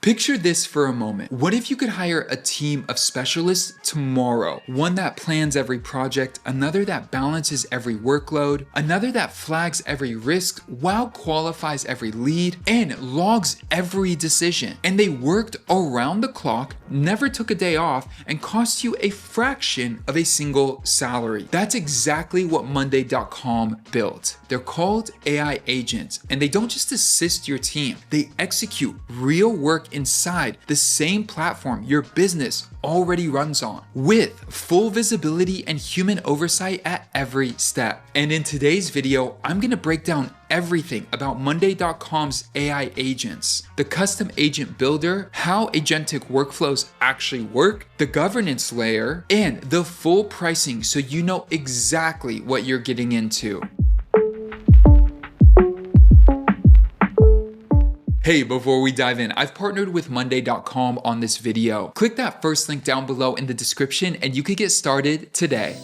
Picture this for a moment. What if you could hire a team of specialists tomorrow? One that plans every project, another that balances every workload, another that flags every risk, while qualifies every lead, and logs every decision. And they worked around the clock, never took a day off, and cost you a fraction of a single salary. That's exactly what Monday.com built. They're called AI agents, and they don't just assist your team, they execute real work inside the same platform your business already runs on, with full visibility and human oversight at every step. And in today's video, I'm gonna break down everything about Monday.com's AI agents, the custom agent builder, how agentic workflows actually work, the governance layer, and the full pricing so you know exactly what you're getting into. Hey, before we dive in, I've partnered with Monday.com on this video. Click that first link down below in the description and you could get started today.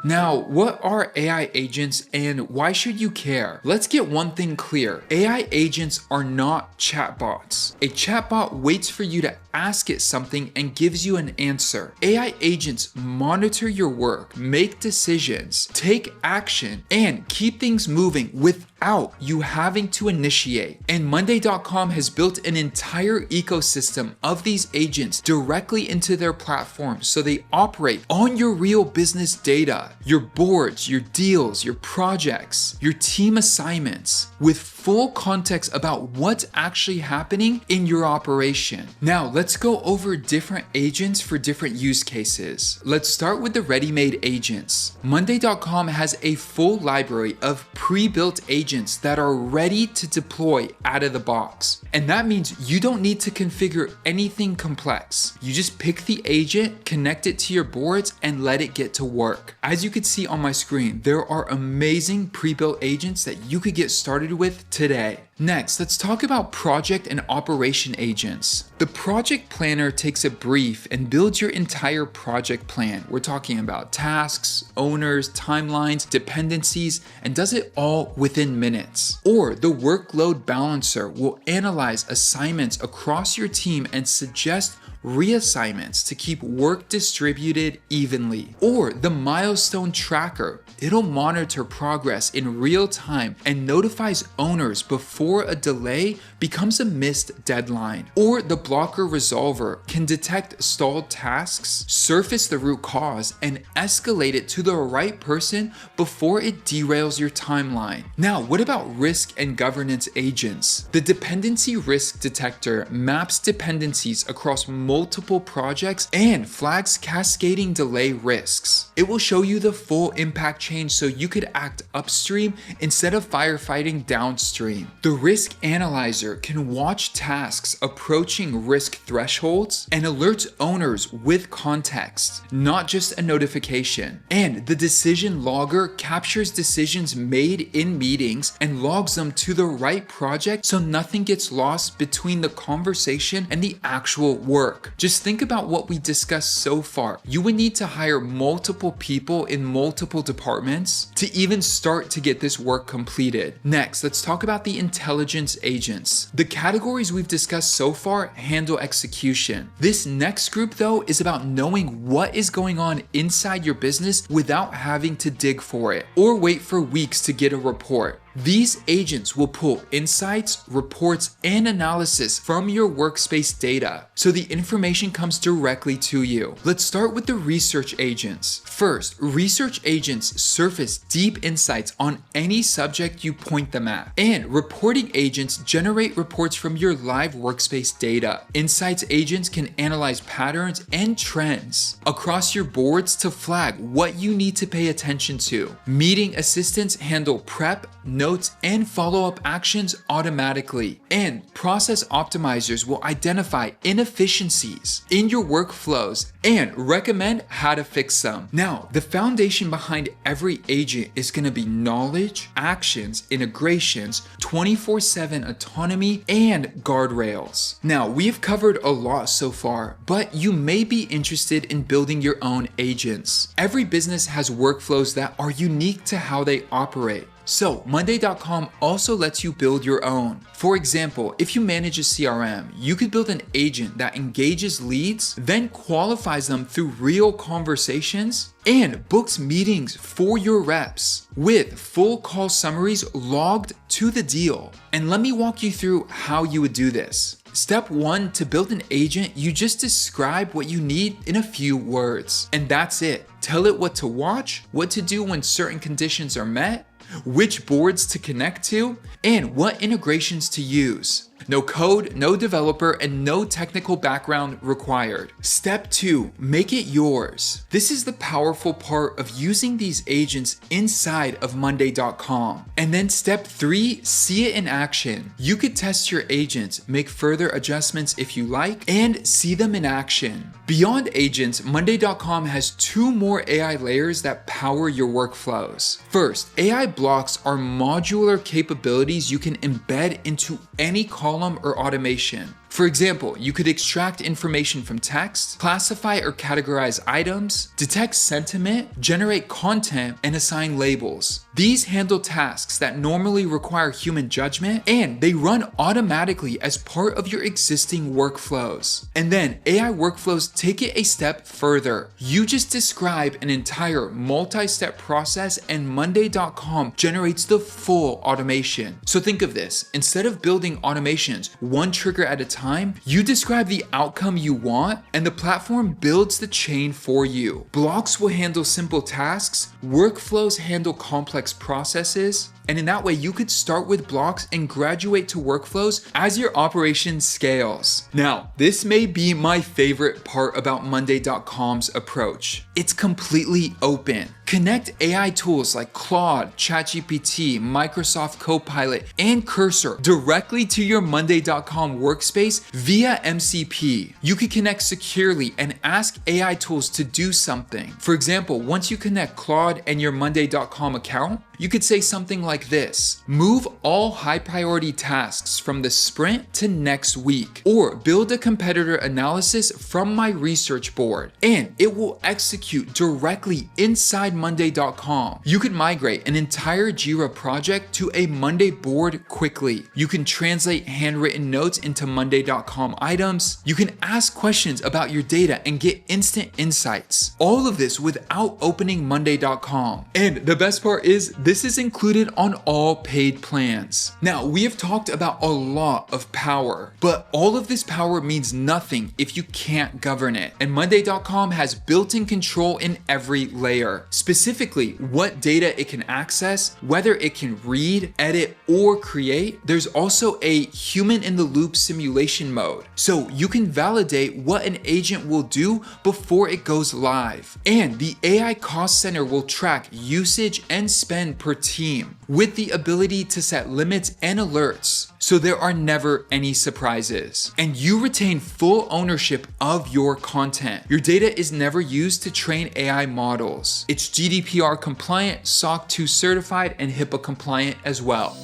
Now, what are AI agents and why should you care? Let's get one thing clear. AI agents are not chatbots. A chatbot waits for you to ask it something and gives you an answer. AI agents monitor your work, make decisions, take action, and keep things moving without you having to initiate. And Monday.com has built an entire ecosystem of these agents directly into their platform so they operate on your real business data, your boards, your deals, your projects, your team assignments, with full context about what's actually happening in your operation. Now, let's go over different agents for different use cases. Let's start with the ready-made agents. Monday.com has a full library of pre-built agents that are ready to deploy out of the box. And that means you don't need to configure anything complex. You just pick the agent, connect it to your boards, and let it get to work. As you can see on my screen, there are amazing pre-built agents that you could get started with today. Next, let's talk about project and operation agents. The project planner takes a brief and builds your entire project plan. We're talking about tasks, owners, timelines, dependencies, and does it all within minutes. Or the workload balancer will analyze assignments across your team and suggest reassignments to keep work distributed evenly. Or the milestone tracker, it'll monitor progress in real time and notifies owners before a delay becomes a missed deadline. Or the blocker resolver can detect stalled tasks, surface the root cause, and escalate it to the right person before it derails your timeline. Now, what about risk and governance agents? The dependency risk detector maps dependencies across multiple projects and flags cascading delay risks. It will show you the full impact chain so you could act upstream instead of firefighting downstream. The risk analyzer can watch tasks approaching risk thresholds and alerts owners with context, not just a notification. And the decision logger captures decisions made in meetings and logs them to the right project so nothing gets lost between the conversation and the actual work. Just think about what we discussed so far. You would need to hire multiple people in multiple departments to even start to get this work completed. Next, let's talk about the intelligence agents. The categories we've discussed so far handle execution. This next group, though, is about knowing what is going on inside your business without having to dig for it or wait for weeks to get a report. These agents will pull insights, reports, and analysis from your workspace data, so the information comes directly to you. Let's start with the research agents. First, research agents surface deep insights on any subject you point them at, and reporting agents generate reports from your live workspace data. Insights agents can analyze patterns and trends across your boards to flag what you need to pay attention to. Meeting assistants handle prep, notes, and follow-up actions automatically. And process optimizers will identify inefficiencies in your workflows and recommend how to fix them. Now, the foundation behind every agent is going to be knowledge, actions, integrations, 24/7 autonomy, and guardrails. Now, we've covered a lot so far, but you may be interested in building your own agents. Every business has workflows that are unique to how they operate. So Monday.com also lets you build your own. For example, if you manage a CRM, you could build an agent that engages leads, then qualifies them through real conversations, and books meetings for your reps with full call summaries logged to the deal. And let me walk you through how you would do this. Step 1, to build an agent, you just describe what you need in a few words. And that's it. Tell it what to watch, what to do when certain conditions are met, which boards to connect to, and what integrations to use. No code, no developer, and no technical background required. Step 2, make it yours. This is the powerful part of using these agents inside of Monday.com. And then step 3, see it in action. You could test your agents, make further adjustments if you like, and see them in action. Beyond agents, Monday.com has 2 more AI layers that power your workflows. First, AI blocks are modular capabilities you can embed into any column or automation. For example, you could extract information from text, classify or categorize items, detect sentiment, generate content, and assign labels. These handle tasks that normally require human judgment, and they run automatically as part of your existing workflows. And then AI workflows take it a step further. You just describe an entire multi-step process and Monday.com generates the full automation. So think of this, instead of building automations one trigger at a time, you describe the outcome you want and the platform builds the chain for you. Blocks will handle simple tasks, workflows handle complex processes, and in that way you could start with blocks and graduate to workflows as your operation scales. Now, this may be my favorite part about Monday.com's approach. It's completely open. Connect AI tools like Claude, ChatGPT, Microsoft Copilot, and Cursor directly to your Monday.com workspace via MCP. You can connect securely and ask AI tools to do something. For example, once you connect Claude and your Monday.com account, you could say something like this: move all high priority tasks from the sprint to next week, or build a competitor analysis from my research board, and it will execute directly inside Monday.com. You could migrate an entire Jira project to a Monday board quickly. You can translate handwritten notes into Monday.com items. You can ask questions about your data and get instant insights. All of this without opening Monday.com. And the best part is, this is included on all paid plans. Now, we have talked about a lot of power, but all of this power means nothing if you can't govern it. And Monday.com has built-in control in every layer. Specifically, what data it can access, whether it can read, edit, or create. There's also a human-in-the-loop simulation mode, so you can validate what an agent will do before it goes live. And the AI cost center will track usage and spend per team, with the ability to set limits and alerts, so there are never any surprises. And you retain full ownership of your content. Your data is never used to train AI models. It's GDPR compliant, SOC 2 certified, and HIPAA compliant as well.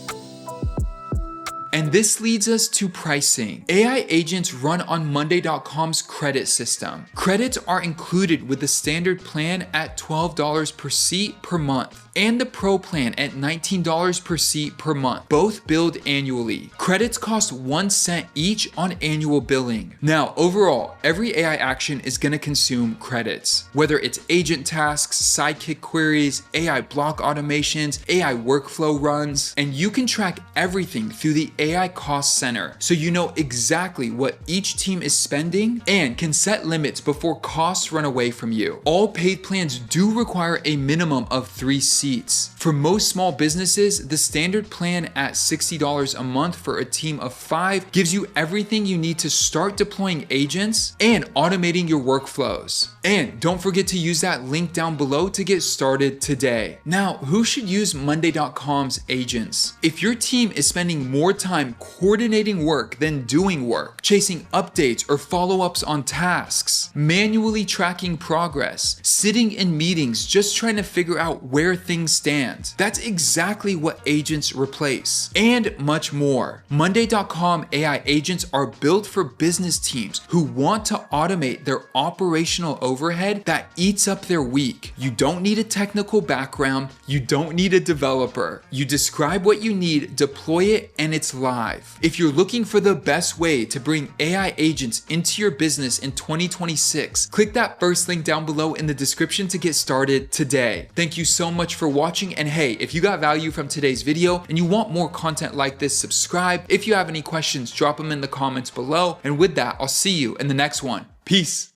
And this leads us to pricing. AI agents run on Monday.com's credit system. Credits are included with the standard plan at $12 per seat per month, and the Pro plan at $19 per seat per month, both billed annually. Credits cost 1 cent each on annual billing. Now, overall, every AI action is going to consume credits, whether it's agent tasks, sidekick queries, AI block automations, AI workflow runs, and you can track everything through the AI cost center, so you know exactly what each team is spending and can set limits before costs run away from you. All paid plans do require a minimum of 3 seats. For most small businesses, the standard plan at $60 a month for a team of 5 gives you everything you need to start deploying agents and automating your workflows. And don't forget to use that link down below to get started today. Now, who should use Monday.com's agents? If your team is spending more time time coordinating work than doing work, chasing updates or follow-ups on tasks, manually tracking progress, sitting in meetings just trying to figure out where things stand. That's exactly what agents replace, and much more. Monday.com AI agents are built for business teams who want to automate their operational overhead that eats up their week. You don't need a technical background, you don't need a developer. You describe what you need, deploy it, and it's live. If you're looking for the best way to bring AI agents into your business in 2026, click that first link down below in the description to get started today. Thank you so much for watching, and hey, if you got value from today's video and you want more content like this, subscribe. If you have any questions, drop them in the comments below, and with that, I'll see you in the next one. Peace.